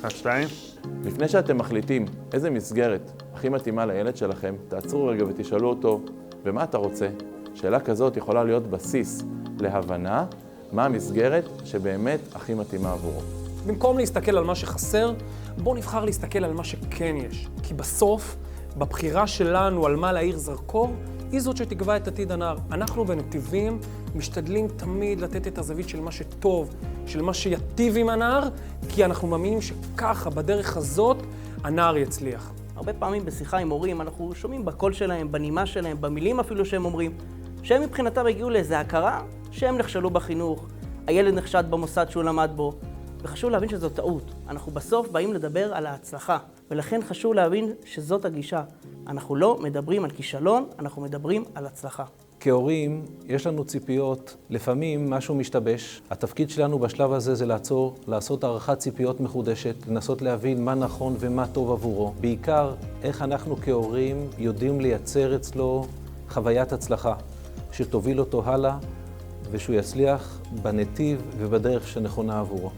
1, 2. לפני שאתם מחליטים איזה מסגרת הכי מתאימה לילד שלכם, תעצרו רגע ותשאלו אותו, ומה אתה רוצה? שאלה כזאת יכולה להיות בסיס להבנה מה המסגרת שבאמת הכי מתאימה עבורו. במקום להסתכל על מה שחסר, בואו נבחר להסתכל על מה שכן יש. כי בסוף, בבחירה שלנו על מה להאיר זרקור, היא זאת שתקבע את עתיד הנער. אנחנו בנתיבים משתדלים תמיד לתת את הזווית של מה שטוב, של מה שיטיב עם הנער, כי אנחנו מאמינים שככה, בדרך הזאת, הנער יצליח. הרבה פעמים בשיחה עם הורים אנחנו שומעים בקול שלהם, בנימה שלהם, במילים אפילו שהם אומרים, שהם מבחינתם הגיעו לאיזו הכרה שהם נכשלו בחינוך, הילד נחשד במוסד שהוא למד בו, וחשוב להבין שזו טעות. אנחנו בסוף באים לדבר על ההצלחה, ולכן חשוב להבין שזאת הגישה. אנחנו לא מדברים על כישלון, אנחנו מדברים על הצלחה. כהורים, יש לנו ציפיות, לפעמים משהו משתבש. התפקיד שלנו בשלב הזה זה לעצור, לעשות הערכת ציפיות מחודשת, לנסות להבין מה נכון ומה טוב עבורו. בעיקר, איך אנחנו כהורים יודעים לייצר אצלו חוויית הצלחה, שתוביל אותו הלאה ושהוא יצליח בנתיב ובדרך שנכונה עבורו.